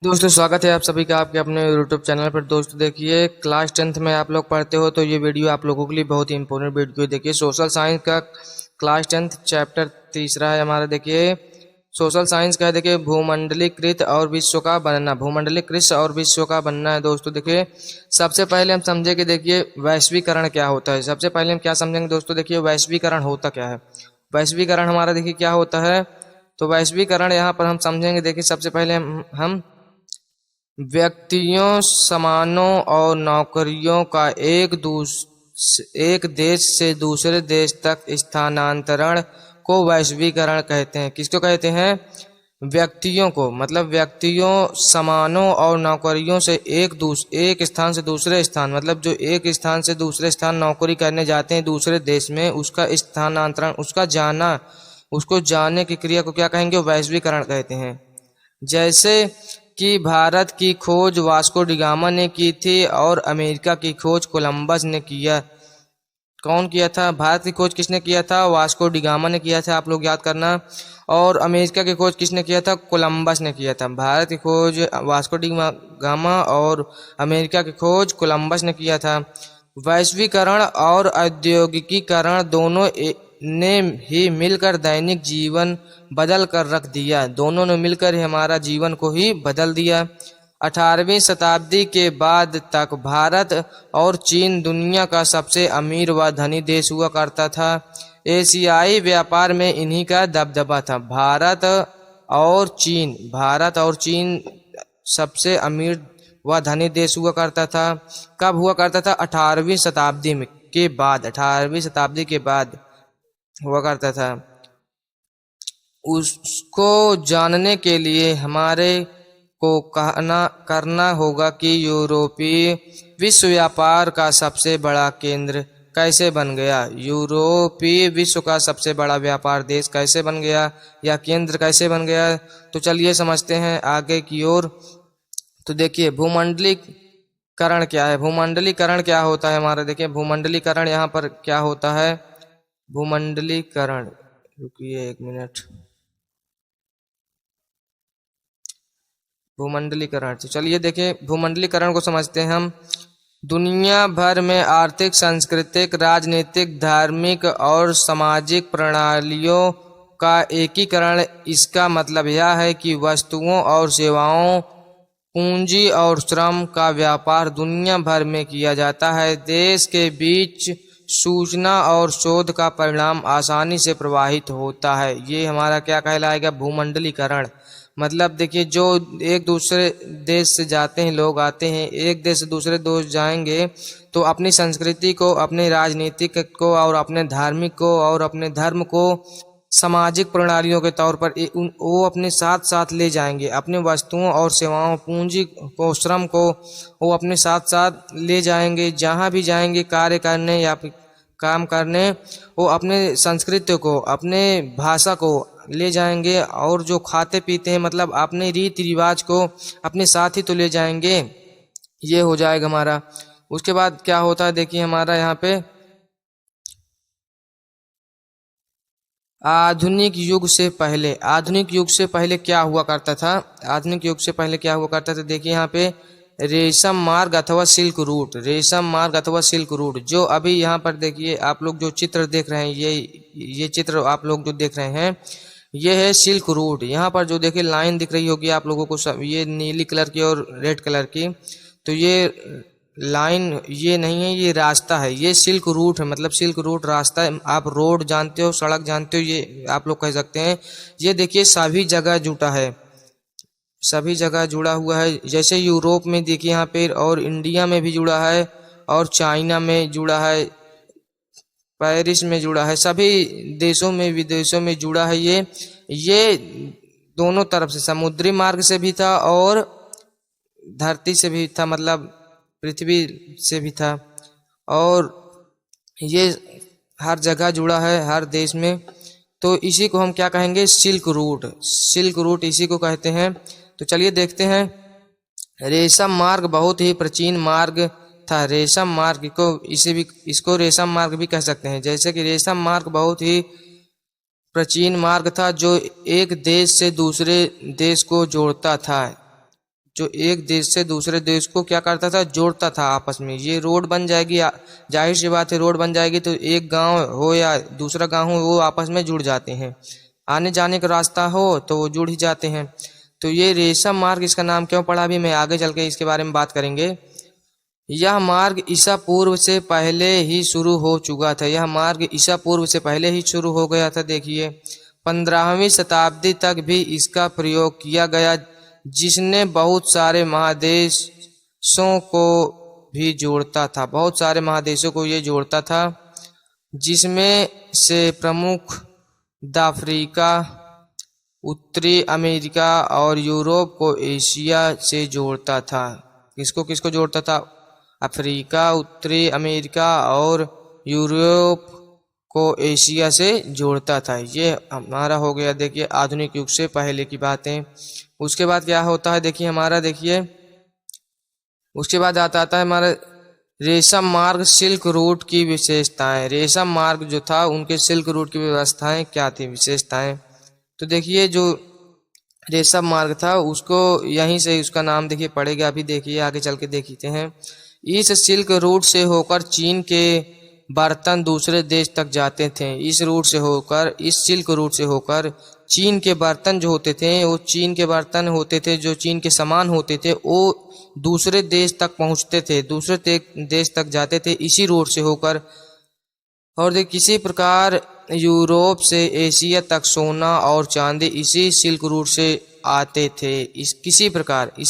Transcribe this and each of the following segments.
दोस्तों स्वागत है आप सभी का आपके अपने यूट्यूब चैनल पर। दोस्तों देखिए, क्लास 10th में आप लोग पढ़ते हो तो ये वीडियो आप लोगों के लिए बहुत ही इंपॉर्टेंट वीडियो। देखिए, सोशल साइंस का क्लास 10th चैप्टर तीसरा है हमारा। देखिए, सोशल साइंस का है, देखिए भूमंडलीकृत और विश्व का बनना। भूमंडलीकृत और विश्व का बनना है। दोस्तों देखिए, सबसे पहले हम समझे कि देखिए वैश्वीकरण क्या होता है। सबसे पहले हम क्या समझेंगे दोस्तों, देखिए वैश्वीकरण होता क्या है। वैश्वीकरण हमारा देखिए क्या होता है। तो वैश्वीकरण यहाँ पर हम समझेंगे। देखिए सबसे पहले हम व्यक्तियों, सामानों और नौकरियों का एक देश से दूसरे देश तक स्थानांतरण को वैश्वीकरण कहते हैं। किसको कहते हैं? व्यक्तियों को, मतलब व्यक्तियों, सामानों और नौकरियों से एक स्थान से दूसरे स्थान, मतलब जो एक स्थान से दूसरे स्थान नौकरी करने जाते हैं दूसरे देश में, उसका स्थानांतरण, उसको जाने की क्रिया को क्या कहेंगे? वैश्वीकरण कहते हैं। जैसे कि भारत की खोज वास्को डिगामा ने की थी और अमेरिका की खोज कोलंबस ने किया। कौन किया था? भारत की खोज किसने किया था? वास्को डिगामा ने किया था, आप लोग याद करना। और अमेरिका की खोज किसने किया था? कोलंबस ने किया था। भारत की खोज वास्को डिगामा और अमेरिका की खोज कोलंबस ने किया था। वैश्वीकरण और औद्योगिकीकरण दोनों ने ही मिलकर दैनिक जीवन बदल कर रख दिया। दोनों ने मिलकर ही हमारा जीवन को ही बदल दिया। 18वीं शताब्दी के बाद तक भारत और चीन दुनिया का सबसे अमीर व धनी देश हुआ करता था। एशियाई व्यापार में इन्हीं का दबदबा था। भारत और चीन सबसे अमीर व धनी देश हुआ करता था। कब हुआ करता था? 18वीं शताब्दी में के बाद, 18वीं शताब्दी के बाद हुआ करता था। उसको जानने के लिए हमारे को करना होगा कि यूरोपीय विश्व व्यापार का सबसे बड़ा केंद्र कैसे बन गया। यूरोपीय विश्व का सबसे बड़ा व्यापार देश कैसे बन गया, या केंद्र कैसे बन गया। तो चलिए समझते हैं आगे की ओर। तो देखिए भूमंडलीकरण क्या है। भूमंडलीकरण क्या होता है हमारा? देखिए भूमंडलीकरण यहाँ पर क्या होता है। भूमंडलीकरण, रुकिए एक मिनट। भूमंडलीकरण, तो चलिए देखिए भूमंडलीकरण को समझते हैं हम। दुनिया भर में आर्थिक, सांस्कृतिक, राजनीतिक, धार्मिक और सामाजिक प्रणालियों का एकीकरण। इसका मतलब यह है कि वस्तुओं और सेवाओं, पूंजी और श्रम का व्यापार दुनिया भर में किया जाता है। देश के बीच सूचना और शोध का परिणाम आसानी से प्रवाहित होता है। ये हमारा क्या कहलाएगा? भूमंडलीकरण। मतलब देखिए, जो एक दूसरे देश से जाते हैं, लोग आते हैं, एक देश से दूसरे देश जाएंगे तो अपनी संस्कृति को, अपने राजनीतिक को और अपने धार्मिक को और अपने धर्म को सामाजिक प्रणालियों के तौर पर वो अपने साथ साथ ले जाएंगे। अपने वस्तुओं और सेवाओं, पूंजी को, श्रम को वो अपने साथ साथ ले जाएंगे। जहाँ भी जाएंगे कार्य करने या फिर काम करने, वो अपने संस्कृति को, अपने भाषा को ले जाएंगे। और जो खाते पीते हैं, मतलब अपने रीति रिवाज को अपने साथ ही तो ले जाएंगे। ये हो जाएगा हमारा। उसके बाद क्या होता है देखिए हमारा यहाँ पे, आधुनिक युग से पहले क्या हुआ करता था। आधुनिक युग से पहले क्या हुआ करता था, देखिए यहाँ पे रेशम मार्ग अथवा सिल्क रूट। रेशम मार्ग अथवा सिल्क रूट, जो अभी यहाँ पर देखिए आप लोग जो चित्र देख रहे हैं, ये चित्र आप लोग जो देख रहे हैं, ये है सिल्क रूट। यहाँ पर जो देखिए लाइन दिख रही होगी आप लोगों को, सब ये नीली कलर की और रेड कलर की, तो ये लाइन ये नहीं है, ये रास्ता है। ये सिल्क रूट है, मतलब सिल्क रूट रास्ता है। आप रोड जानते हो, सड़क जानते हो, ये आप लोग कह सकते हैं। ये देखिए सभी जगह जुटा है, सभी जगह जुड़ा हुआ है। जैसे यूरोप में देखिए यहाँ पे, और इंडिया में भी जुड़ा है, और चाइना में जुड़ा है, पेरिस में जुड़ा है, सभी देशों में, विदेशों में जुड़ा है। ये दोनों तरफ से, समुद्री मार्ग से भी था और धरती से भी था, मतलब पृथ्वी से भी था। और ये हर जगह जुड़ा है, हर देश में। तो इसी को हम क्या कहेंगे? Silk route. सिल्क रूट इसी को कहते हैं। तो चलिए देखते हैं। रेशम मार्ग बहुत ही प्राचीन मार्ग था। रेशम मार्ग को इसको रेशम मार्ग भी कह सकते हैं। जैसे कि रेशम मार्ग बहुत ही प्राचीन मार्ग था जो एक देश से दूसरे देश को जोड़ता था। जो एक देश से दूसरे देश को क्या करता था, जोड़ता था आपस में। ये रोड बन जाएगी, जाहिर सी बात है रोड बन जाएगी तो एक गांव हो या दूसरा गांव हो वो आपस में जुड़ जाते हैं, आने जाने का रास्ता हो तो वो जुड़ ही जाते हैं। तो ये रेशम मार्ग इसका नाम क्यों पड़ा, अभी मैं आगे चल के इसके बारे में बात करेंगे। यह मार्ग ईसा पूर्व से पहले ही शुरू हो चुका था, यह मार्ग ईसा पूर्व से पहले ही शुरू हो गया था। देखिए 15वीं शताब्दी तक भी इसका प्रयोग किया गया, जिसने बहुत सारे महादेशों को भी जोड़ता था, बहुत सारे महादेशों को ये जोड़ता था, जिसमें से प्रमुख अफ्रीका, उत्तरी अमेरिका और यूरोप को एशिया से जोड़ता था। किसको किसको जोड़ता था, अफ्रीका, उत्तरी अमेरिका और यूरोप को एशिया से जोड़ता था। ये हमारा हो गया देखिए आधुनिक युग से पहले की बातें। उसके बाद क्या होता है देखिए हमारा, देखिए उसके बाद आता है हमारा रेशम मार्ग, सिल्क रूट की विशेषताएं। रेशम मार्ग जो था उनके सिल्क रूट की व्यवस्थाएं क्या थी, विशेषताएं। तो देखिए जो रेशम मार्ग था उसको यहीं से उसका नाम देखिए पड़ेगा, अभी देखिए आगे चल के देखते हैं। इस सिल्क रूट से होकर चीन के बर्तन दूसरे देश तक जाते थे। इस रूट से होकर, इस सिल्क रूट से होकर चीन के बर्तन जो होते थे, वो चीन के बर्तन होते थे, जो चीन के सामान होते थे वो दूसरे देश तक पहुंचते थे, दूसरे देश तक जाते थे इसी रूट से होकर। और देख किसी प्रकार यूरोप से एशिया तक सोना और चांदी इसी सिल्क रूट से आते थे। इसी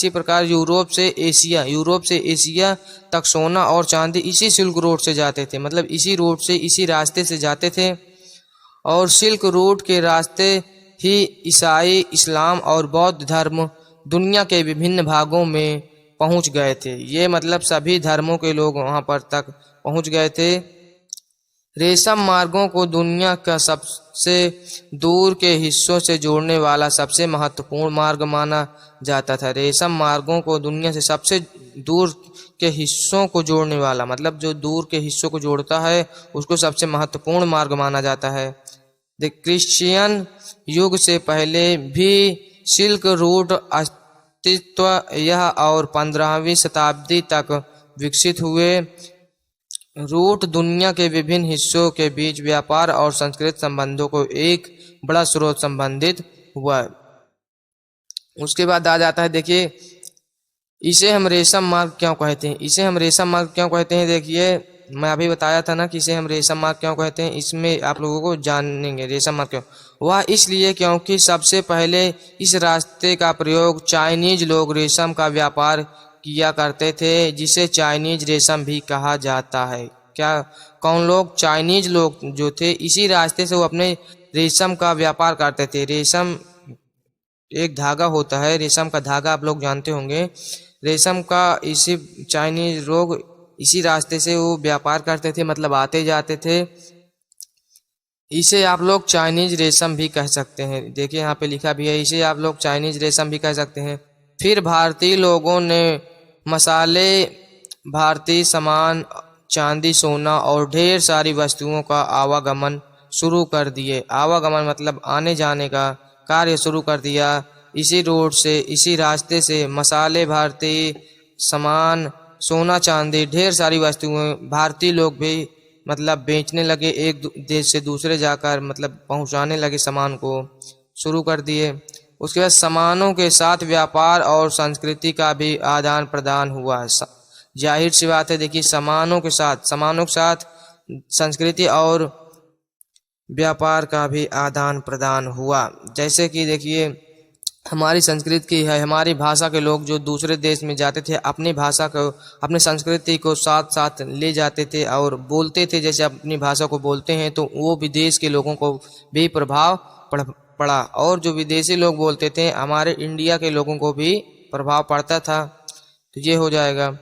प्रकार यूरोप से एशिया तक सोना और चांदी इसी सिल्क रूट से जाते थे, मतलब इसी रूट से, इसी रास्ते से जाते थे। और सिल्क रूट के रास्ते ही ईसाई, इस्लाम और बौद्ध धर्म दुनिया के विभिन्न भागों में पहुंच गए थे। ये मतलब सभी धर्मों के लोग वहां पर तक पहुंच गए थे। रेशम मार्गों को दुनिया का सबसे दूर के हिस्सों से जोड़ने वाला सबसे महत्वपूर्ण मार्ग माना जाता था। रेशम मार्गों को दुनिया से सबसे दूर के हिस्सों को जोड़ने वाला, मतलब जो दूर के हिस्सों को जोड़ता है उसको सबसे महत्वपूर्ण मार्ग माना जाता है। क्रिश्चियन युग से पहले भी सिल्क रूट अस्तित्व यह और 15वीं शताब्दी तक विकसित हुए रूट दुनिया के विभिन्न हिस्सों के बीच व्यापार और सांस्कृतिक संबंधों को एक बड़ा स्रोत संबंधित हुआ। उसके बाद आ जाता है देखिए इसे हम रेशम मार्ग क्यों कहते हैं, इसे हम रेशम मार्ग क्यों कहते हैं। देखिए मैं अभी बताया था ना कि इसे हम रेशम मार्ग क्यों कहते हैं, इसमें आप लोगों को जानेंगे रेशम मार्ग क्यों। वह इसलिए क्योंकि सबसे पहले इस रास्ते का प्रयोग चाइनीज लोग रेशम का व्यापार किया करते थे, जिसे चाइनीज रेशम भी कहा जाता है। क्या, कौन लोग, चाइनीज लोग जो थे इसी रास्ते से वो अपने रेशम का व्यापार करते थे। रेशम एक धागा होता है, रेशम का धागा आप लोग जानते होंगे, रेशम का इसी चाइनीज लोग इसी रास्ते से वो व्यापार करते थे, मतलब आते जाते थे। इसे आप लोग चाइनीज रेशम भी कह सकते हैं। देखिए यहाँ पे लिखा भी है, इसे आप लोग चाइनीज रेशम भी कह सकते हैं। फिर भारतीय लोगों ने मसाले, भारतीय सामान, चांदी, सोना और ढेर सारी वस्तुओं का आवागमन शुरू कर दिए। आवागमन मतलब आने जाने का कार्य शुरू कर दिया इसी रोड से, इसी रास्ते से। मसाले, भारतीय सामान, सोना, चांदी, ढेर सारी वस्तुएं भारतीय लोग भी मतलब बेचने लगे, एक देश से दूसरे जाकर मतलब पहुंचाने लगे, सामान को शुरू कर दिए। उसके बाद सामानों के साथ व्यापार और संस्कृति का भी आदान प्रदान हुआ। जाहिर सी बात है देखिए सामानों के साथ संस्कृति और व्यापार का भी आदान प्रदान हुआ। जैसे कि देखिए हमारी संस्कृति की है, हमारी भाषा के लोग जो दूसरे देश में जाते थे अपनी भाषा को, अपनी संस्कृति को साथ साथ ले जाते थे और बोलते थे जैसे अपनी भाषा को बोलते हैं, तो वो विदेश के लोगों को भी प्रभाव पड़ा और जो विदेशी लोग बोलते थे हमारे इंडिया के लोगों को भी प्रभाव पड़ता था। तो ये हो जाएगा।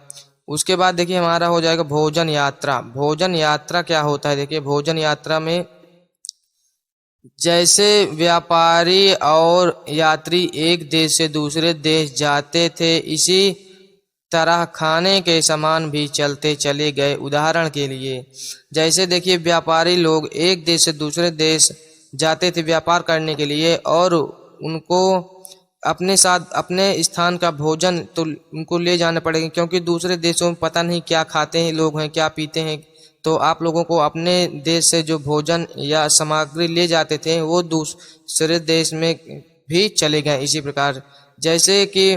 उसके बाद देखिए हमारा हो जाएगा भोजन यात्रा। भोजन यात्रा क्या होता है, देखिए भोजन यात्रा में जैसे व्यापारी और यात्री एक देश से दूसरे देश जाते थे, इसी तरह खाने के सामान भी चलते चले गए। उदाहरण के लिए जैसे देखिए व्यापारी लोग एक देश से दूसरे देश जाते थे व्यापार करने के लिए और उनको अपने साथ अपने स्थान का भोजन तो उनको ले जाना पड़ेगा, क्योंकि दूसरे देशों में पता नहीं क्या खाते हैं लोग हैं, क्या पीते हैं। तो आप लोगों को अपने देश से जो भोजन या सामग्री ले जाते थे वो दूसरे देश में भी चले गए। इसी प्रकार जैसे कि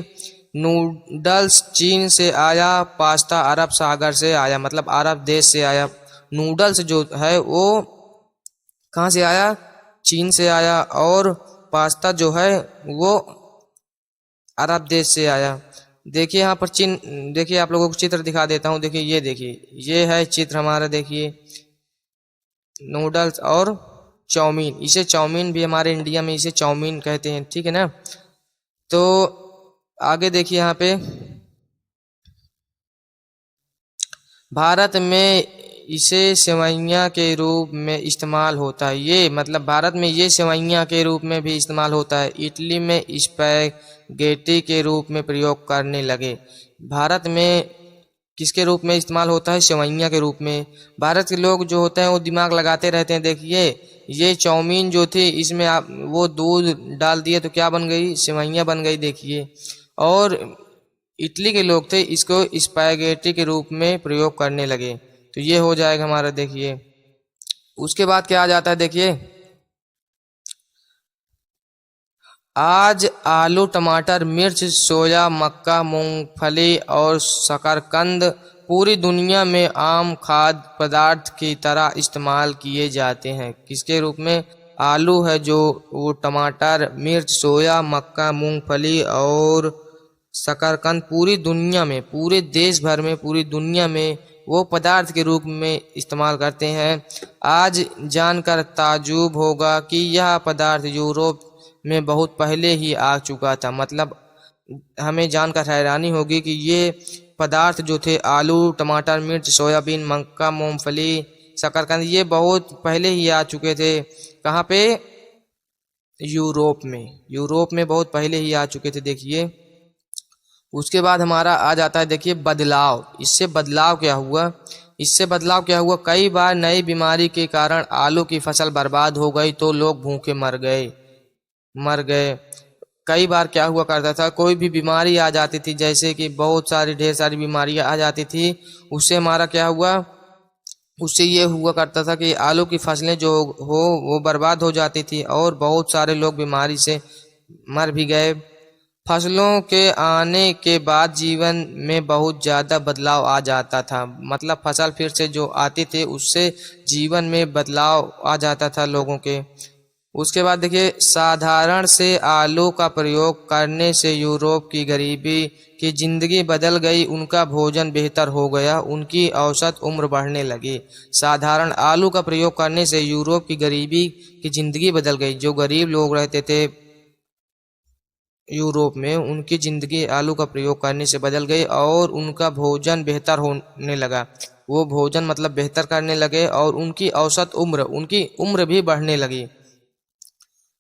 नूडल्स चीन से आया, पास्ता अरब सागर से आया, मतलब अरब देश से आया। नूडल्स जो है वो कहाँ से आया? चीन से आया। और पास्ता जो है वो अरब देश से आया। देखिए यहाँ पर चीन, देखिए आप लोगों को चित्र दिखा देता हूँ। देखिए ये देखिए, ये है चित्र हमारा। देखिए नूडल्स और चाउमीन, इसे चाउमीन भी हमारे इंडिया में इसे चाउमीन कहते हैं, ठीक है ना। तो आगे देखिए यहाँ पे भारत में इसे सेवइयाँ के रूप में इस्तेमाल होता है। ये मतलब भारत में ये सेवइयाँ के रूप में भी इस्तेमाल होता है। इटली में स्पैगेटी के रूप में प्रयोग करने लगे। भारत में किसके रूप में इस्तेमाल होता है? सेवइयाँ के रूप में। भारत के लोग जो होते हैं वो दिमाग लगाते रहते हैं। देखिए ये चाउमीन जो थी, इसमें आप वो दूध डाल दिए तो क्या बन गई? सेवइयाँ बन गई। देखिए, और इटली के लोग थे इसको स्पैगेटी के रूप में प्रयोग करने लगे। तो ये हो जाएगा हमारा। देखिए उसके बाद क्या आ जाता है? देखिए आज आलू, टमाटर, मिर्च, सोया, मक्का, मूंगफली और शकरकंद पूरी दुनिया में आम खाद्य पदार्थ की तरह इस्तेमाल किए जाते हैं। किसके रूप में? आलू है जो, वो टमाटर, मिर्च, सोया, मक्का, मूंगफली और शकरकंद पूरी दुनिया में, पूरे देश भर में, पूरी दुनिया में वो पदार्थ के रूप में इस्तेमाल करते हैं। आज जानकर ताज्जुब होगा कि यह पदार्थ यूरोप में बहुत पहले ही आ चुका था। मतलब हमें जानकर हैरानी होगी कि ये पदार्थ जो थे आलू, टमाटर, मिर्च, सोयाबीन, मक्का, मूंगफली, शकरकंद, ये बहुत पहले ही आ चुके थे। कहाँ पे? यूरोप में। यूरोप में बहुत पहले ही आ चुके थे। देखिए उसके बाद हमारा आ जाता है, देखिए बदलाव। इससे बदलाव क्या हुआ? इससे बदलाव क्या हुआ? कई बार नई बीमारी के कारण आलू की फसल बर्बाद हो गई तो लोग भूखे मर गए। कई बार क्या हुआ करता था, कोई भी बीमारी आ जाती थी, जैसे कि बहुत सारी ढेर सारी बीमारियां आ जाती थी, उससे हमारा क्या हुआ? उससे ये हुआ करता था कि आलू की फसलें जो हो वो बर्बाद हो जाती थी और बहुत सारे लोग बीमारी से मर भी गए। फसलों के आने के बाद जीवन में बहुत ज़्यादा बदलाव आ जाता था। मतलब फसल फिर से जो आती थी उससे जीवन में बदलाव आ जाता था लोगों के। उसके बाद देखिए साधारण से आलू का प्रयोग करने से यूरोप की गरीबी की जिंदगी बदल गई, उनका भोजन बेहतर हो गया, उनकी औसत उम्र बढ़ने लगी। साधारण आलू का प्रयोग करने से यूरोप की गरीबी की जिंदगी बदल गई। जो गरीब लोग रहते थे यूरोप में, उनकी जिंदगी आलू का प्रयोग करने से बदल गई और उनका भोजन बेहतर होने लगा। वो भोजन मतलब बेहतर करने लगे और उनकी औसत उम्र, उनकी उम्र भी बढ़ने लगी।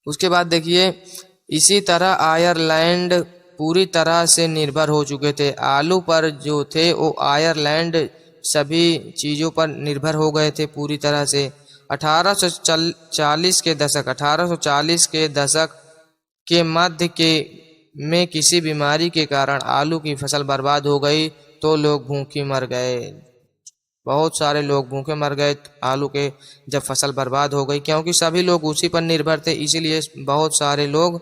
उसके बाद देखिए इसी तरह आयरलैंड पूरी तरह से निर्भर हो चुके थे। आलू पर जो थे वो आयरलैंड सभी चीज़ों पर निर्भर हो गए थे पूरी तरह से। 1840 के दशक के मध्य के में किसी बीमारी के कारण आलू की फसल बर्बाद हो गई तो लोग भूखे मर गए। बहुत सारे लोग भूखे मर गए आलू के जब फसल बर्बाद हो गई, क्योंकि सभी लोग उसी पर निर्भर थे, इसीलिए बहुत सारे लोग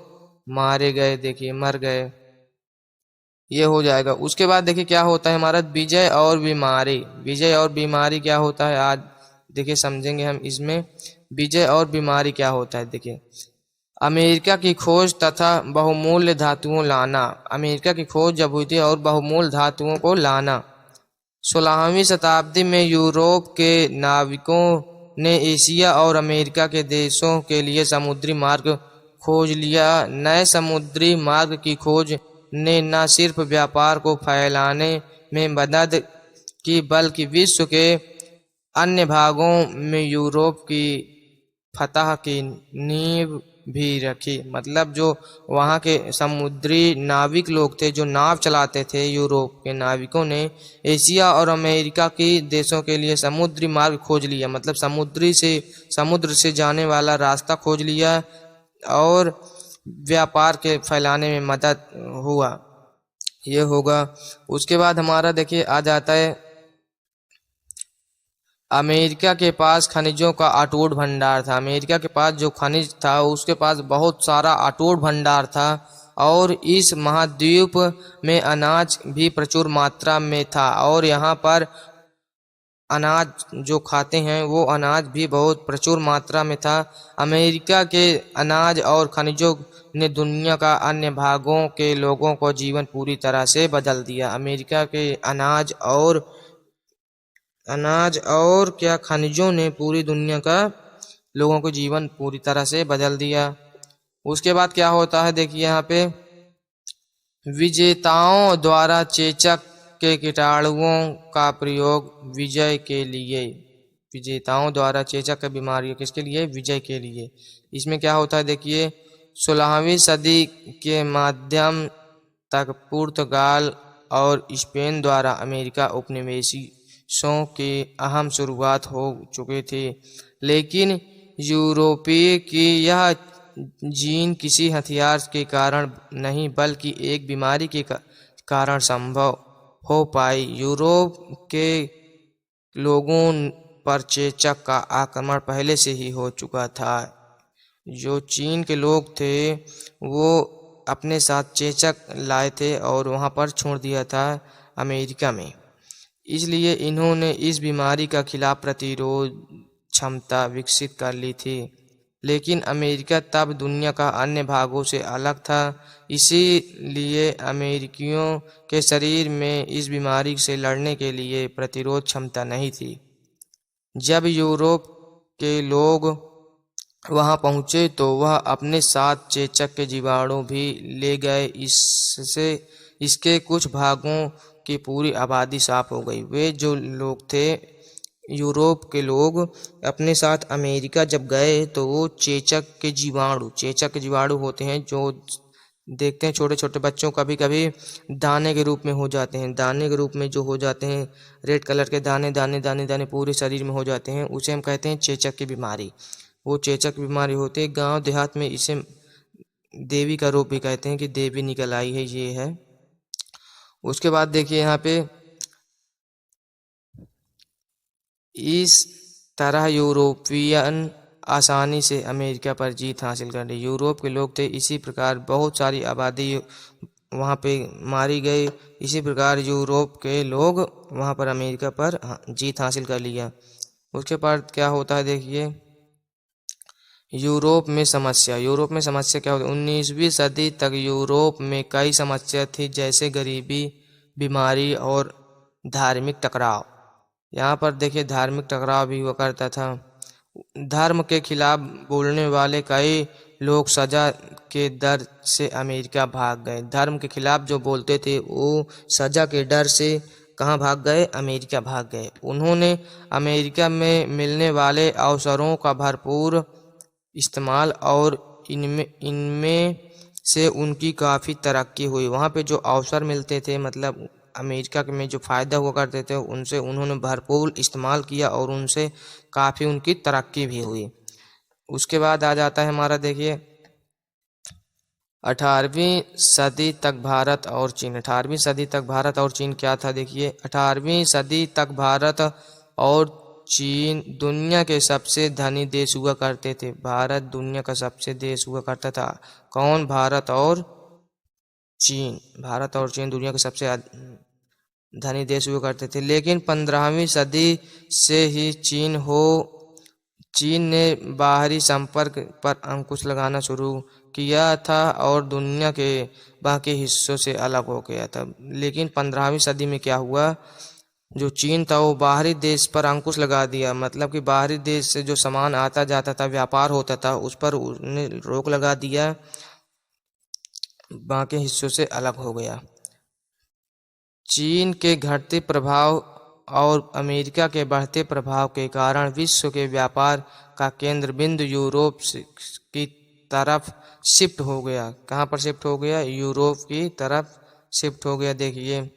मारे गए। देखिए मर गए। ये हो जाएगा। उसके बाद देखिए क्या होता है हमारा विजय और बीमारी। विजय और बीमारी क्या होता है आज देखिए समझेंगे हम इसमें। विजय और बीमारी क्या होता है देखिए। अमेरिका की खोज तथा बहुमूल्य धातुओं लाना। अमेरिका की खोज जब हुई थी और बहुमूल्य धातुओं को लाना। 16वीं शताब्दी में यूरोप के नाविकों ने एशिया और अमेरिका के देशों के लिए समुद्री मार्ग खोज लिया। नए समुद्री मार्ग की खोज ने न सिर्फ व्यापार को फैलाने में मदद की बल्कि विश्व के अन्य भागों में यूरोप की फतह की नींव भी रखी। मतलब जो वहाँ के समुद्री नाविक लोग थे, जो नाव चलाते थे, यूरोप के नाविकों ने एशिया और अमेरिका के देशों के लिए समुद्री मार्ग खोज लिया। मतलब समुद्र से जाने वाला रास्ता खोज लिया और व्यापार के फैलाने में मदद हुआ, ये होगा। उसके बाद हमारा देखिए आ जाता है, अमेरिका के पास खनिजों का अटूट भंडार था। अमेरिका के पास जो खनिज था उसके पास बहुत सारा अटूट भंडार था, और इस महाद्वीप में अनाज भी प्रचुर मात्रा में था, और यहाँ पर अनाज जो खाते हैं वो अनाज भी बहुत प्रचुर मात्रा में था। अमेरिका के अनाज और खनिजों ने दुनिया का अन्य भागों के लोगों को जीवन पूरी तरह से बदल दिया। अमेरिका के अनाज और क्या खनिजों ने पूरी दुनिया का लोगों को जीवन पूरी तरह से बदल दिया। उसके बाद क्या होता है देखिए यहाँ पे, विजेताओं द्वारा चेचक के कीटाणुओं का प्रयोग विजय के लिए। विजेताओं द्वारा चेचक बीमारियों किसके लिए? विजय के लिए। इसमें क्या होता है देखिए, 16वीं सदी के माध्यम तक पुर्तगाल और स्पेन द्वारा अमेरिका उपनिवेशों के अहम शुरुआत हो चुके थे, लेकिन यूरोपीय की यह जीन किसी हथियार के कारण नहीं बल्कि एक बीमारी के कारण संभव हो पाई। यूरोप के लोगों पर चेचक का आक्रमण पहले से ही हो चुका था। जो चीन के लोग थे वो अपने साथ चेचक लाए थे और वहां पर छोड़ दिया था अमेरिका में, इसलिए इन्होंने इस बीमारी का खिलाफ प्रतिरोध क्षमता विकसित कर ली थी। लेकिन अमेरिका तब दुनिया का अन्य भागों से अलग था, इसीलिए अमेरिकियों के शरीर में इस बीमारी से लड़ने के लिए प्रतिरोध क्षमता नहीं थी। जब यूरोप के लोग वहां पहुंचे तो वह अपने साथ चेचक के जीवाणु भी ले गए। इससे इसके कुछ भागों की पूरी आबादी साफ हो गई। वे जो लोग थे, यूरोप के लोग, अपने साथ अमेरिका जब गए तो वो चेचक के जीवाणु होते हैं जो देखते हैं छोटे छोटे बच्चों, कभी कभी दाने के रूप में हो जाते हैं, दाने के रूप में जो हो जाते हैं, रेड कलर के दाने दाने दाने दाने पूरे शरीर में हो जाते हैं, उसे हम कहते हैं चेचक की बीमारी। वो चेचक की बीमारी होती है। गांव देहात में इसे देवी का रूप भी कहते हैं कि देवी निकल आई है, ये है। उसके बाद देखिए यहाँ पे, इस तरह यूरोपियन आसानी से अमेरिका पर जीत हासिल कर ली। यूरोप के लोग थे, इसी प्रकार बहुत सारी आबादी वहाँ पे मारी गई। इसी प्रकार यूरोप के लोग वहाँ पर अमेरिका पर जीत हासिल कर लिया। उसके बाद क्या होता है देखिए, यूरोप में समस्या क्या होती है? 19वीं सदी तक यूरोप में कई समस्या थी, जैसे गरीबी, बीमारी और धार्मिक टकराव। यहाँ पर देखिए धार्मिक टकराव भी हुआ करता था। धर्म के खिलाफ बोलने वाले कई लोग सजा के डर से अमेरिका भाग गए। धर्म के खिलाफ जो बोलते थे वो सजा के डर से कहाँ भाग गए? अमेरिका भाग गए। उन्होंने अमेरिका में मिलने वाले अवसरों का भरपूर इस्तेमाल और इनमें से उनकी काफ़ी तरक्की हुई। वहाँ पे जो अवसर मिलते थे, मतलब अमेरिका में जो फ़ायदा हुआ करते थे, उनसे उन्होंने भरपूर इस्तेमाल किया और उनसे काफ़ी उनकी तरक्की भी हुई। उसके बाद आ जाता है हमारा देखिए 18वीं सदी तक भारत और चीन। 18वीं सदी तक भारत और चीन क्या था देखिए, 18वीं सदी तक भारत और चीन दुनिया के सबसे धनी देश हुआ करते थे। भारत दुनिया का सबसे देश हुआ करता था। कौन? भारत और चीन। भारत और चीन दुनिया के सबसे धनी देश हुआ करते थे। लेकिन 15वीं सदी से ही चीन ने बाहरी संपर्क पर अंकुश लगाना शुरू किया था और दुनिया के बाकी हिस्सों से अलग हो गया था। लेकिन 15वीं सदी में क्या हुआ, जो चीन था वो बाहरी देश पर अंकुश लगा दिया, मतलब कि बाहरी देश से जो सामान आता जाता था, व्यापार होता था, उस पर उसने रोक लगा दिया, बाकी हिस्सों से अलग हो गया। चीन के घटते प्रभाव और अमेरिका के बढ़ते प्रभाव के कारण विश्व के व्यापार का केंद्र बिंदु यूरोप की तरफ शिफ्ट हो गया। कहाँ पर शिफ्ट हो गया? यूरोप की तरफ शिफ्ट हो गया। देखिए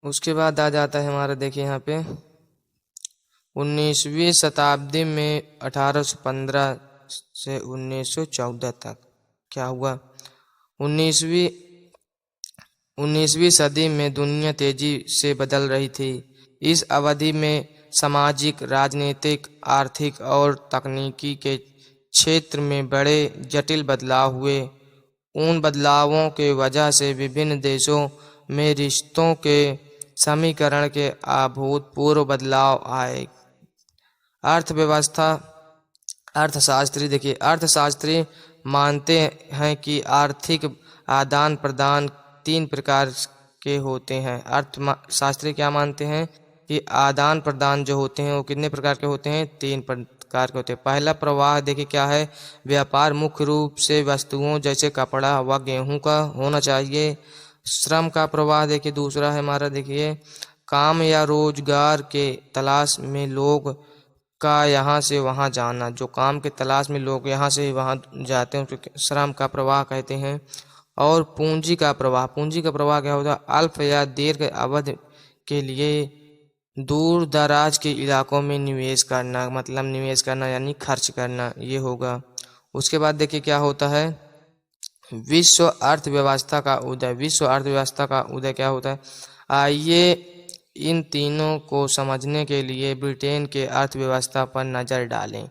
उसके बाद आ जाता है हमारा देखिए यहाँ पे 19वीं शताब्दी में 1815 से 1914 तक क्या हुआ। 19वीं 19वीं सदी में दुनिया तेजी से बदल रही थी। इस अवधि में सामाजिक, राजनीतिक, आर्थिक और तकनीकी के क्षेत्र में बड़े जटिल बदलाव हुए। उन बदलावों के वजह से विभिन्न देशों में रिश्तों के समीकरण के अभूतपूर्व बदलाव आए। अर्थव्यवस्था अर्थशास्त्री देखिए, अर्थशास्त्री मानते हैं कि आर्थिक आदान प्रदान 3 प्रकार के होते हैं। अर्थशास्त्री क्या मानते हैं कि आदान प्रदान जो होते हैं वो कितने प्रकार के होते हैं, 3 प्रकार के होते हैं। पहला प्रवाह देखिए क्या है, व्यापार मुख्य रूप से वस्तुओं जैसे कपड़ा व गेहूं का होना चाहिए। श्रम का प्रवाह देखिए दूसरा है हमारा, देखिए काम या रोजगार के तलाश में लोग का यहाँ से वहाँ जाना, जो काम के तलाश में लोग यहाँ से वहाँ जाते हैं उसको श्रम का प्रवाह कहते हैं। और पूंजी का प्रवाह, पूंजी का प्रवाह क्या होता है, अल्प या दीर्घ अवधि के लिए दूर दराज के इलाकों में निवेश करना, मतलब निवेश करना यानी खर्च करना, ये होगा। उसके बाद देखिए क्या होता है, विश्व अर्थव्यवस्था का उदय। विश्व अर्थव्यवस्था का उदय क्या होता है, आइए इन तीनों को समझने के लिए ब्रिटेन के अर्थव्यवस्था पर नज़र डालें।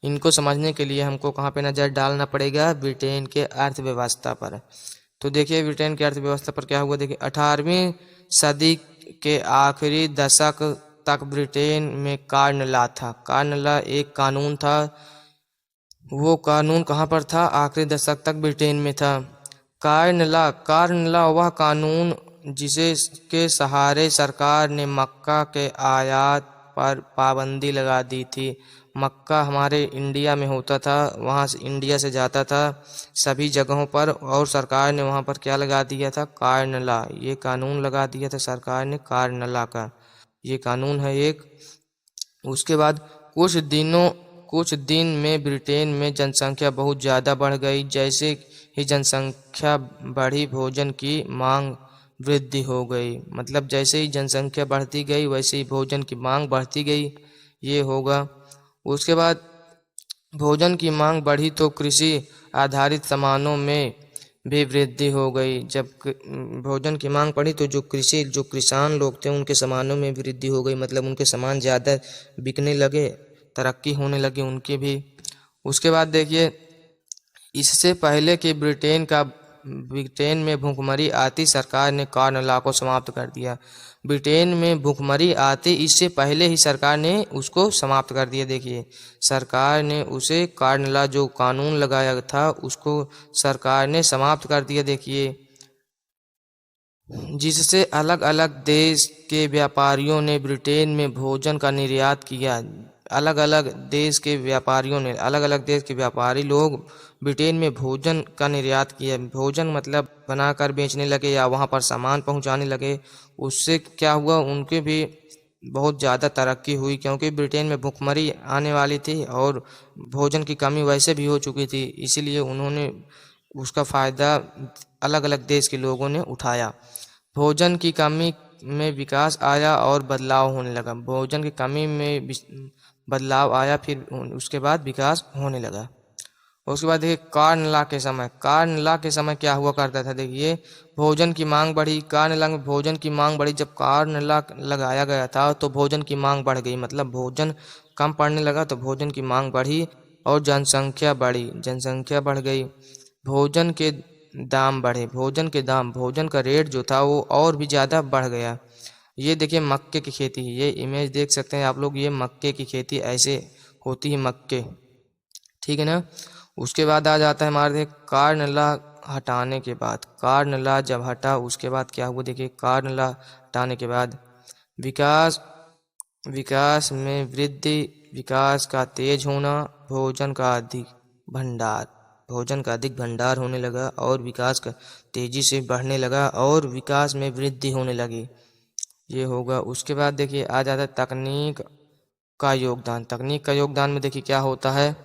इनको समझने के लिए हमको कहाँ पे नज़र डालना पड़ेगा, ब्रिटेन के अर्थव्यवस्था पर। तो देखिए ब्रिटेन की अर्थव्यवस्था पर क्या हुआ, देखिए 18वीं सदी के आखिरी दशक तक ब्रिटेन में कार्न लॉ था। कार्न लॉ एक कानून था। वो कानून कहाँ पर था, आखिरी दशक तक ब्रिटेन में था। कार्न लॉ वह कानून जिसे के सहारे सरकार ने मक्का के आयात पर पाबंदी लगा दी थी। मक्का हमारे इंडिया में होता था, वहाँ से इंडिया से जाता था सभी जगहों पर, और सरकार ने वहाँ पर क्या लगा दिया था, कार्न लॉ। ये कानून लगा दिया था सरकार ने कार्न लॉ का, ये कानून है एक। उसके बाद कुछ दिन में ब्रिटेन में जनसंख्या बहुत ज़्यादा बढ़ गई। जैसे ही जनसंख्या बढ़ी भोजन की मांग वृद्धि हो गई, मतलब जैसे ही जनसंख्या बढ़ती गई वैसे ही भोजन की मांग बढ़ती गई, ये होगा। उसके बाद भोजन की मांग बढ़ी तो कृषि आधारित सामानों में भी वृद्धि हो गई। जब भोजन की मांग बढ़ी तो जो किसान लोग थे उनके सामानों में वृद्धि हो गई, मतलब उनके सामान ज़्यादा बिकने लगे, तरक्की होने लगी उनकी भी। उसके बाद देखिए, इससे पहले कि ब्रिटेन में भूखमरी आती, सरकार ने कार्न लॉ को समाप्त कर दिया। ब्रिटेन में भूखमरी आती इससे पहले ही सरकार ने उसको समाप्त कर दिया। देखिए सरकार ने उसे कार्न लॉ जो कानून लगाया था उसको सरकार ने समाप्त कर दिया। देखिए जिससे अलग अलग देश के व्यापारियों ने ब्रिटेन में भोजन का निर्यात किया। अलग अलग देश के व्यापारी लोग ब्रिटेन में भोजन का निर्यात किया। भोजन मतलब बनाकर बेचने लगे या वहाँ पर सामान पहुँचाने लगे। उससे क्या हुआ, उनके भी बहुत ज़्यादा तरक्की हुई, क्योंकि ब्रिटेन में भुखमरी आने वाली थी और भोजन की कमी वैसे भी हो चुकी थी, इसीलिए उन्होंने उसका फ़ायदा अलग अलग देश के लोगों ने उठाया। भोजन की कमी में विकास आया और बदलाव होने लगा। भोजन की कमी में बदलाव आया, फिर उसके बाद विकास होने लगा। उसके बाद देखिए कार्न लॉ के समय क्या हुआ करता था। देखिए भोजन की मांग बढ़ी, कार्न लॉ में भोजन की मांग बढ़ी। जब कार्न लॉ लगाया गया था तो भोजन की मांग बढ़ गई, मतलब भोजन कम पड़ने लगा तो भोजन की मांग बढ़ी और जनसंख्या बढ़ गई। भोजन के दाम बढ़े, भोजन का रेट जो था वो और भी ज़्यादा बढ़ गया। ये देखिए मक्के की खेती, ये इमेज देख सकते हैं आप लोग, ये मक्के की खेती ऐसे होती है मक्के, ठीक है ना। उसके बाद आ जाता है हमारे कार्न लॉ हटाने के बाद। कार्न लॉ जब हटा उसके बाद क्या हुआ, देखिए कार्न लॉ हटाने के बाद विकास में वृद्धि, विकास का तेज होना, भोजन का अधिक भंडार होने लगा और विकास का तेजी से बढ़ने लगा और विकास में वृद्धि होने लगी, ये होगा। उसके बाद देखिए आ जाता है तकनीक का योगदान में देखिए क्या होता है।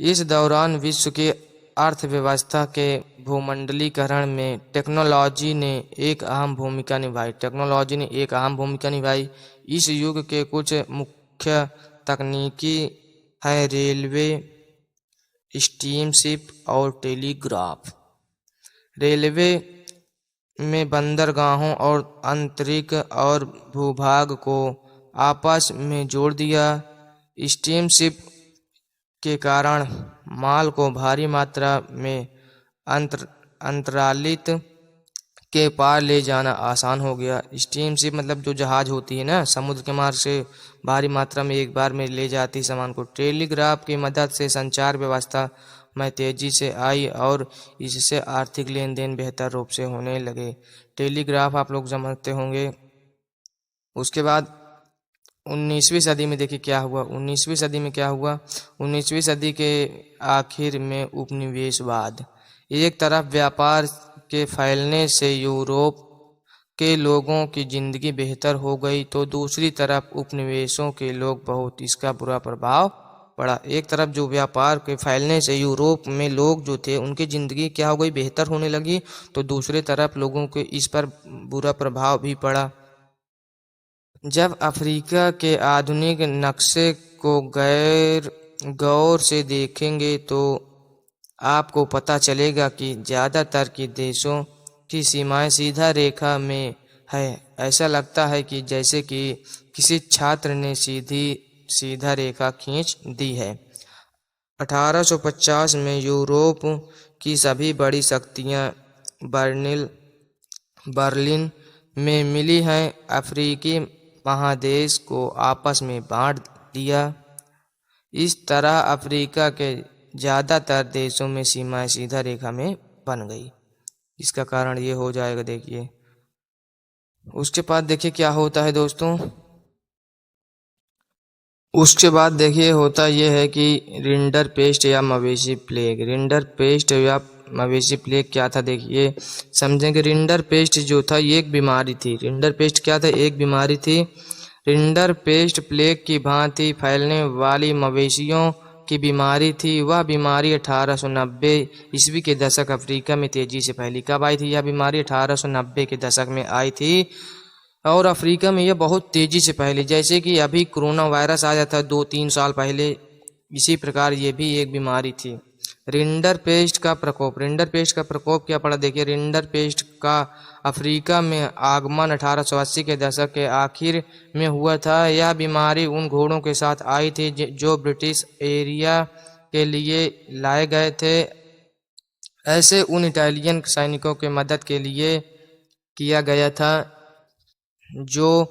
इस दौरान विश्व की अर्थव्यवस्था के भूमंडलीकरण में टेक्नोलॉजी ने एक अहम भूमिका निभाई। इस युग के कुछ मुख्य तकनीकी है रेलवे, स्टीमशिप और टेलीग्राफ। रेलवे में बंदरगाहों और आंतरिक और भूभाग को आपस में जोड़ दिया। स्टीमशिप के कारण माल को भारी मात्रा में अंतरालित के पार ले जाना आसान हो गया। स्टीमशिप मतलब जो जहाज होती है ना, समुद्र के मार्ग से भारी मात्रा में एक बार में ले जाती सामान को। टेलीग्राफ की मदद से संचार व्यवस्था में तेजी से आई और इससे आर्थिक लेन देन बेहतर रूप से होने लगे। टेलीग्राफ आप लोग समझते होंगे। उसके बाद 19वीं सदी में देखिए क्या हुआ। 19वीं सदी में क्या हुआ? 19वीं सदी के आखिर में उपनिवेशवाद। एक तरफ व्यापार के फैलने से यूरोप के लोगों की जिंदगी बेहतर हो गई, तो दूसरी तरफ उपनिवेशों के लोग बहुत इसका बुरा प्रभाव पड़ा। एक तरफ जो व्यापार के फैलने से यूरोप में लोग जो थे उनकी ज़िंदगी क्या हो गई, बेहतर होने लगी, तो दूसरी तरफ लोगों के इस पर बुरा प्रभाव भी पड़ा। जब अफ्रीका के आधुनिक नक्शे को गौर से देखेंगे तो आपको पता चलेगा कि ज़्यादातर के देशों की सीमाएं सीधा रेखा में है। ऐसा लगता है कि जैसे कि किसी छात्र ने सीधा रेखा खींच दी है। 1850 में यूरोप की सभी बड़ी शक्तियां बर्लिन में मिली हैं। अफ्रीकी महादेश को आपस में बांट दिया। इस तरह अफ्रीका के ज़्यादातर देशों में सीमाएं सीधा रेखा में बन गई। इसका कारण ये हो जाएगा, देखिए। उसके बाद देखिए क्या होता है दोस्तों। उसके बाद देखिए होता यह है कि रिंडरपेस्ट या मवेशी प्लेग। रिंडरपेस्ट या मवेशी प्लेग क्या था, देखिए समझेंगे। रिंडरपेस्ट जो था ये एक बीमारी थी। रिंडरपेस्ट क्या था, एक बीमारी थी। रिंडरपेस्ट प्लेग की भांति फैलने वाली मवेशियों की बीमारी थी। वह बीमारी 1890 ईस्वी के दशक अफ्रीका में तेजी से फैली। कब आई थी यह बीमारी? 1890 के दशक में आई थी और अफ्रीका में यह बहुत तेजी से फैली। जैसे कि अभी कोरोना वायरस आया था 2-3 साल पहले, इसी प्रकार ये भी एक बीमारी थी। रिंडरपेस्ट का प्रकोप क्या पड़ा, देखिए। रिंडरपेस्ट का अफ्रीका में आगमन 1880 के दशक के आखिर में हुआ था। यह बीमारी उन घोड़ों के साथ आई थी जो ब्रिटिश एरिया के लिए लाए गए थे। ऐसे उन इटालियन सैनिकों के मदद के लिए किया गया था जो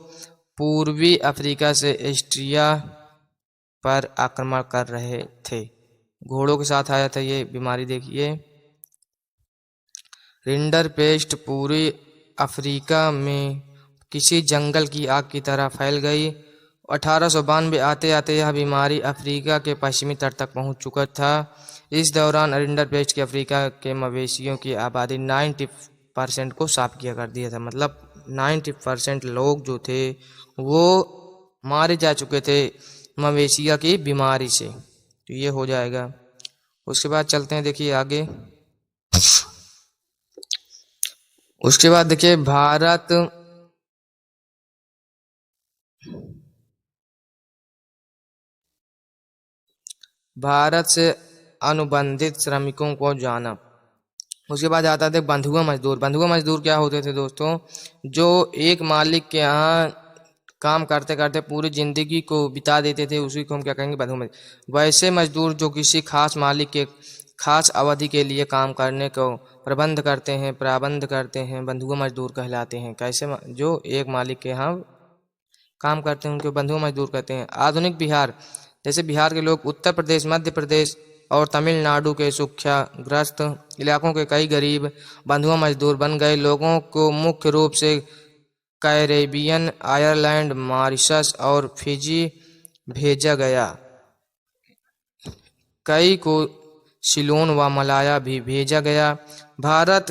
पूर्वी अफ्रीका से ऑस्ट्रिया पर आक्रमण कर रहे थे। घोड़ों के साथ आया था ये बीमारी, देखिए। रिंडरपेस्ट पूरी अफ्रीका में किसी जंगल की आग की तरह फैल गई। 1892 आते आते यह बीमारी अफ्रीका के पश्चिमी तट तक पहुंच चुका था। इस दौरान रिंडरपेस्ट के अफ्रीका के मवेशियों की आबादी 90% को साफ किया कर दिया था। मतलब 90% लोग जो थे वो मारे जा चुके थे मवेशिया की बीमारी से। तो ये हो जाएगा। उसके बाद चलते हैं, देखिए आगे। उसके बाद देखिए भारत से अनुबंधित श्रमिकों को जाना। उसके बाद आता था बंधुआ मजदूर। बंधुआ मजदूर क्या होते थे दोस्तों, जो एक मालिक के यहाँ काम करते करते पूरी जिंदगी को बिता देते थे, उसी को हम क्या कहेंगे, बंधुआ मजदूर। वैसे मजदूर जो किसी खास मालिक के खास अवधि के लिए काम करने को प्रारंभ करते हैं बंधुआ मजदूर कहलाते हैं। कैसे? जो एक मालिक के यहाँ काम करते हैं उनको बंधुआ मजदूर कहते हैं। आधुनिक बिहार, जैसे बिहार के लोग उत्तर प्रदेश, मध्य प्रदेश और तमिलनाडु के सूखाग्रस्त इलाकों के कई गरीब बंधुआ मजदूर बन गए। लोगों को मुख्य रूप से कैरेबियन, आयरलैंड, मॉरिशस और फिजी भेजा गया। कई को सिलोन व मलाया भी भेजा गया। भारत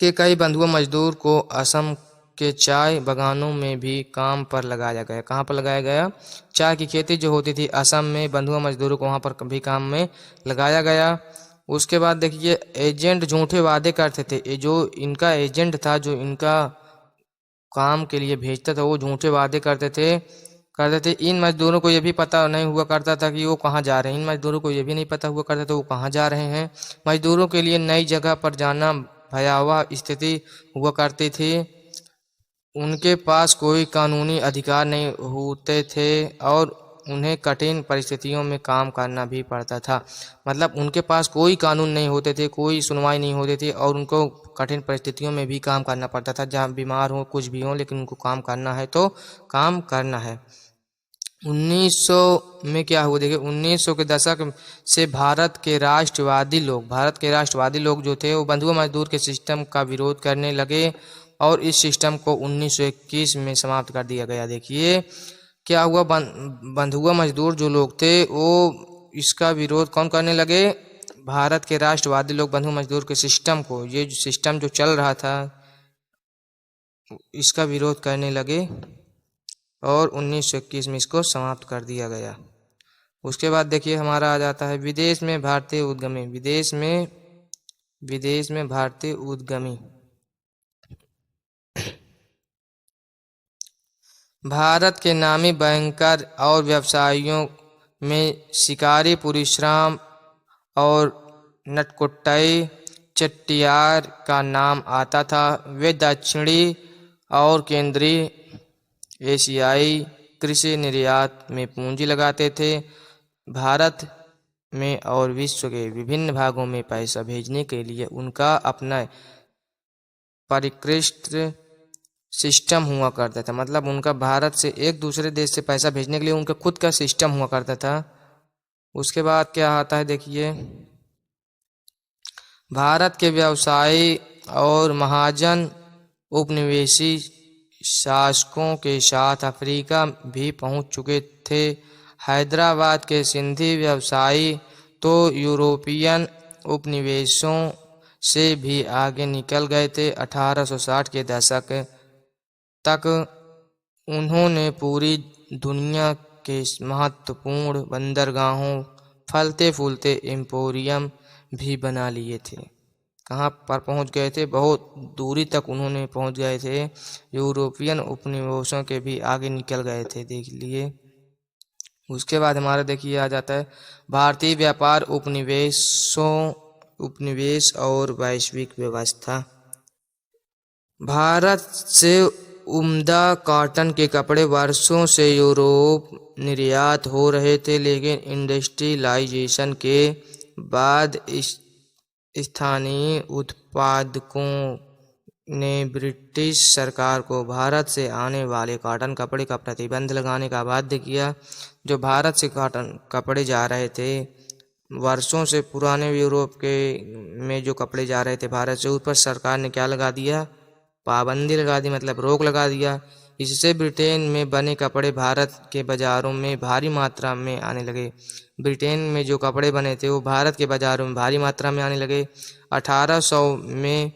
के कई बंधुआ मजदूर को असम के चाय बागानों में भी काम पर लगाया गया। कहाँ पर लगाया गया? चाय की खेती जो होती थी असम में, बंधुआ मजदूरों को वहाँ पर भी काम में लगाया गया। उसके बाद देखिए एजेंट झूठे वादे करते थे। जो इनका एजेंट था, जो इनका काम के लिए भेजता था वो झूठे वादे करते थे। इन मजदूरों को ये भी पता नहीं हुआ करता था कि वो कहाँ जा रहे हैं। इन मजदूरों को ये भी नहीं पता हुआ करता था वो कहाँ जा रहे हैं। मजदूरों के लिए नई जगह पर जाना भयावह स्थिति हुआ करती थी। उनके पास कोई कानूनी अधिकार नहीं होते थे और उन्हें कठिन परिस्थितियों में काम करना भी पड़ता था। मतलब उनके पास कोई कानून नहीं होते थे, कोई सुनवाई नहीं होती थी और उनको कठिन परिस्थितियों में भी काम करना पड़ता था। जहाँ बीमार हो कुछ भी हो लेकिन उनको काम करना है तो काम करना है। 1900 में क्या हुआ देखिए, 1900 के दशक से भारत के राष्ट्रवादी लोग जो थे वो बंधुआ मजदूर के सिस्टम का विरोध करने लगे और इस सिस्टम को 1921 में समाप्त कर दिया गया। देखिए क्या हुआ, बंधुआ मजदूर जो लोग थे वो इसका विरोध कौन करने लगे, भारत के राष्ट्रवादी लोग बंधुआ मजदूर के सिस्टम को, ये जो सिस्टम जो चल रहा था इसका विरोध करने लगे और 1921 में इसको समाप्त कर दिया गया। उसके बाद देखिए हमारा आ जाता है विदेश में भारतीय उद्यमी। विदेश में भारतीय उद्यमी। भारत के नामी बैंकर और व्यवसायियों में शिकारी पुरीश्राम और नटकुट्टई चेट्टियार का नाम आता था। वे दक्षिणी और केंद्रीय एशियाई कृषि निर्यात में पूंजी लगाते थे। भारत में और विश्व के विभिन्न भागों में पैसा भेजने के लिए उनका अपना परिष्कृत सिस्टम हुआ करता था। मतलब उनका भारत से एक दूसरे देश से पैसा भेजने के लिए उनका खुद का सिस्टम हुआ करता था। उसके बाद क्या आता है देखिए, भारत के व्यवसायी और महाजन उपनिवेशी शासकों के साथ अफ्रीका भी पहुंच चुके थे। हैदराबाद के सिंधी व्यवसायी तो यूरोपियन उपनिवेशों से भी आगे निकल गए थे। 1860 के दशक तक उन्होंने पूरी दुनिया के महत्वपूर्ण बंदरगाहों, फलते फूलते एम्पोरियम भी बना लिए थे। कहाँ पर पहुंच गए थे, बहुत दूरी तक उन्होंने पहुंच गए थे। यूरोपियन उपनिवेशों के भी आगे निकल गए थे, देख लिए। उसके बाद हमारा देखिए आ जाता है भारतीय व्यापार उपनिवेश और वैश्विक व्यवस्था। भारत से उम्दा कॉटन के कपड़े वर्षों से यूरोप निर्यात हो रहे थे, लेकिन इंडस्ट्रियलाइजेशन के बाद स्थानीय उत्पादकों ने ब्रिटिश सरकार को भारत से आने वाले कॉटन कपड़े का प्रतिबंध लगाने का बाध्य किया। जो भारत से कॉटन कपड़े जा रहे थे, वर्षों से पुराने यूरोप के में जो कपड़े जा रहे थे भारत से, उस पर सरकार ने क्या लगा दिया, पाबंदी लगा दी, मतलब रोक लगा दिया। इससे ब्रिटेन में बने कपड़े भारत के बाज़ारों में भारी मात्रा में आने लगे। ब्रिटेन में जो कपड़े बने थे वो भारत के बाज़ारों में भारी मात्रा में आने लगे। 1800 में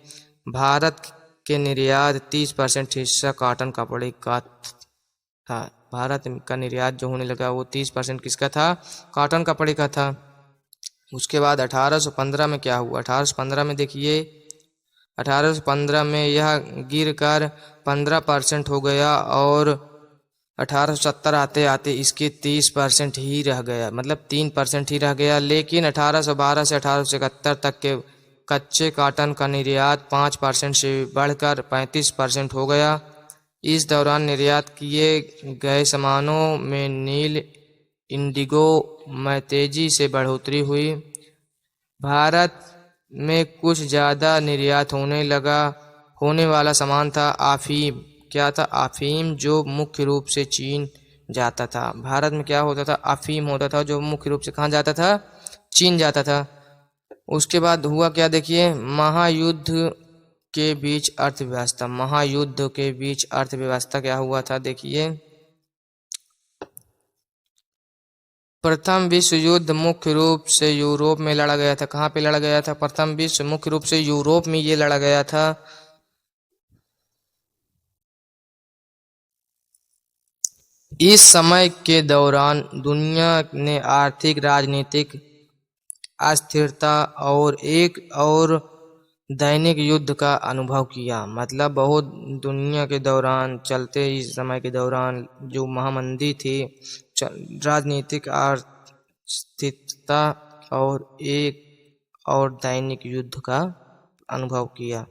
भारत के निर्यात 30% हिस्सा कॉटन कपड़े का था। भारत का निर्यात जो होने लगा वो 30% किसका था, कॉटन कपड़े का था। उसके बाद 1815 में क्या हुआ, 1815 में देखिए, 1815 में यह गिरकर 15% हो गया और 1870 आते आते इसके 30% ही रह गया, मतलब 3% ही रह गया। लेकिन 1812 से 1871 तक के कच्चे कॉटन का निर्यात 5% से बढ़कर 35% हो गया। इस दौरान निर्यात किए गए सामानों में नील इंडिगो में तेजी से बढ़ोतरी हुई। भारत में कुछ ज़्यादा निर्यात होने वाला सामान था अफीम। क्या था, अफीम, जो मुख्य रूप से चीन जाता था। भारत में क्या होता था, अफीम होता था जो मुख्य रूप से कहाँ जाता था, चीन जाता था। उसके बाद हुआ क्या देखिए, महायुद्ध के बीच अर्थव्यवस्था। महायुद्ध के बीच अर्थव्यवस्था क्या हुआ था देखिए, प्रथम विश्व युद्ध मुख्य रूप से यूरोप में लड़ा गया था। कहाँ पे लड़ा गया था, प्रथम विश्व मुख्य रूप से यूरोप में ये लड़ा गया था। इस समय के दौरान दुनिया ने आर्थिक राजनीतिक अस्थिरता और दैनिक युद्ध का अनुभव किया, मतलब बहुत दुनिया के दौरान चलते इस समय के दौरान जो महामंदी थी, राजनीतिक अस्थिरता और एक और दैनिक युद्ध का अनुभव किया।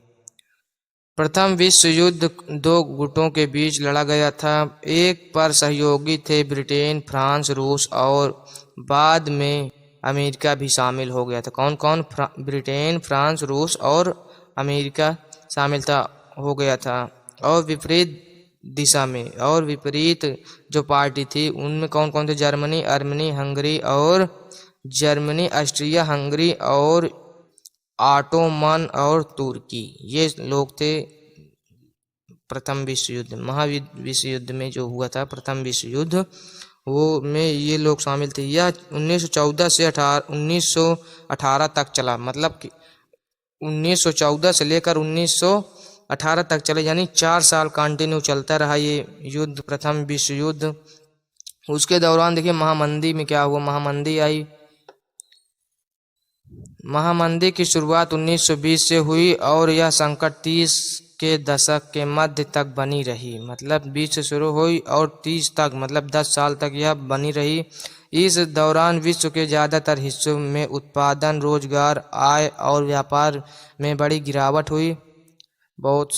प्रथम विश्व युद्ध दो गुटों के बीच लड़ा गया था। एक पर सहयोगी थे ब्रिटेन, फ्रांस, रूस और बाद में अमेरिका भी शामिल हो गया था। कौन कौन? ब्रिटेन, फ्रांस, रूस और अमेरिका शामिल था, हो गया था। और विपरीत दिशा में और विपरीत जो पार्टी थी उनमें कौन कौन थे? जर्मनी, अर्मनी, हंगरी और जर्मनी, ऑस्ट्रिया हंगरी और ऑटोमन और तुर्की, ये लोग थे प्रथम विश्व युद्ध। महाविश्व युद्ध में जो हुआ था प्रथम विश्व युद्ध, वो में ये लोग शामिल थे। यह 1914 से 1918 तक चला, मतलब कि 1914 से लेकर 1918 तक चले, यानी 4 साल कंटिन्यू चलता रहा ये युद्ध, प्रथम विश्व युद्ध। उसके दौरान देखिए महामंदी में क्या हुआ, महामंदी आई। महामंदी की शुरुआत 1920 से हुई और यह संकट 30 के दशक के मध्य तक बनी रही, मतलब 20 से शुरू हुई और 30 तक, मतलब 10 साल तक यह बनी रही। इस दौरान विश्व के ज़्यादातर हिस्सों में उत्पादन, रोजगार, आय और व्यापार में बड़ी गिरावट हुई, बहुत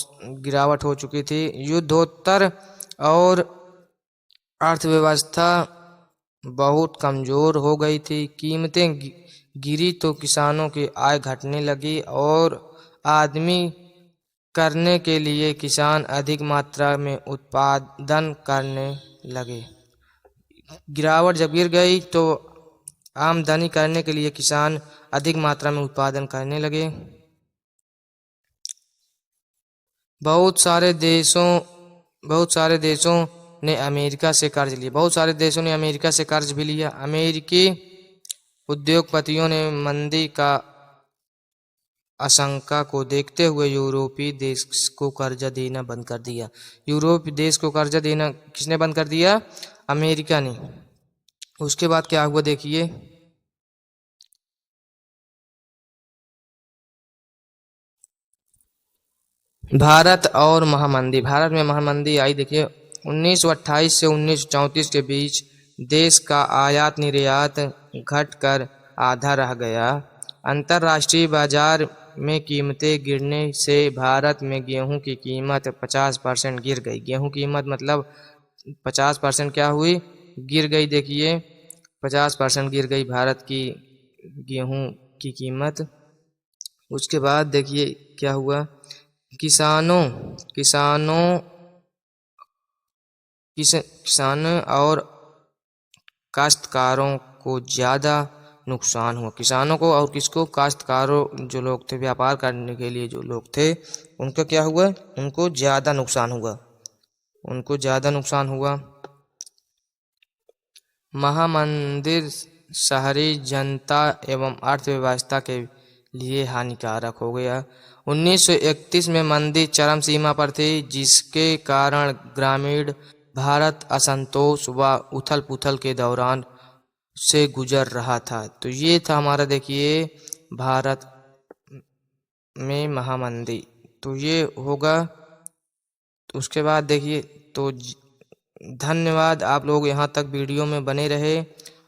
गिरावट हो चुकी थी। युद्धोत्तर और अर्थव्यवस्था बहुत कमज़ोर हो गई थी। कीमतें गिरी तो किसानों की आय घटने लगी और आदमी करने के लिए किसान अधिक मात्रा में उत्पादन करने लगे। गिरावट जब गिर गई तो आमदनी करने के लिए किसान अधिक मात्रा में उत्पादन करने लगे। बहुत सारे देशों ने अमेरिका से कर्ज लिया, बहुत सारे देशों ने अमेरिका से कर्ज भी लिया। अमेरिकी उद्योगपतियों ने मंदी का आशंका को देखते हुए यूरोपीय देश को कर्जा देना बंद कर दिया। यूरोपीय देश को कर्जा देना किसने बंद कर दिया? अमेरिका ने। उसके बाद क्या हुआ देखिए, भारत और महामंदी। भारत में महामंदी आई, देखिए 1928 से 1934 के बीच देश का आयात निर्यात घटकर आधा रह गया। अंतर्राष्ट्रीय बाजार में कीमतें गिरने से भारत में गेहूं की कीमत 50% गिर गई। गेहूं की कीमत मतलब 50% क्या हुई? गिर गई। देखिए 50% गिर गई भारत की गेहूं की कीमत। उसके बाद देखिए क्या हुआ, किसानों और काश्तकारों को ज़्यादा नुकसान हुआ। किसानों को और किसको? काश्तकारों जो लोग थे, व्यापार करने के लिए जो लोग थे, उनका क्या हुआ? उनको ज़्यादा नुकसान हुआ। महामंदी शहरी जनता एवं अर्थव्यवस्था के लिए हानिकारक हो गया। 1931 में मंदी चरम सीमा पर थी, जिसके कारण ग्रामीण भारत असंतोष व उथल पुथल के दौरान से गुजर रहा था। तो ये था हमारा देखिए भारत में महामंदी। तो ये होगा। तो उसके बाद देखिए, तो धन्यवाद, आप लोग यहाँ तक वीडियो में बने रहे।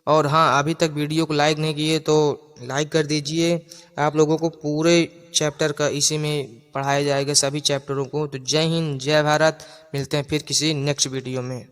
और हाँ, अभी तक वीडियो को लाइक नहीं किए तो लाइक कर दीजिए। आप लोगों को पूरे चैप्टर का इसी में पढ़ाया जाएगा, सभी चैप्टरों को। तो जय हिंद, जय भारत। मिलते हैं फिर किसी नेक्स्ट वीडियो में।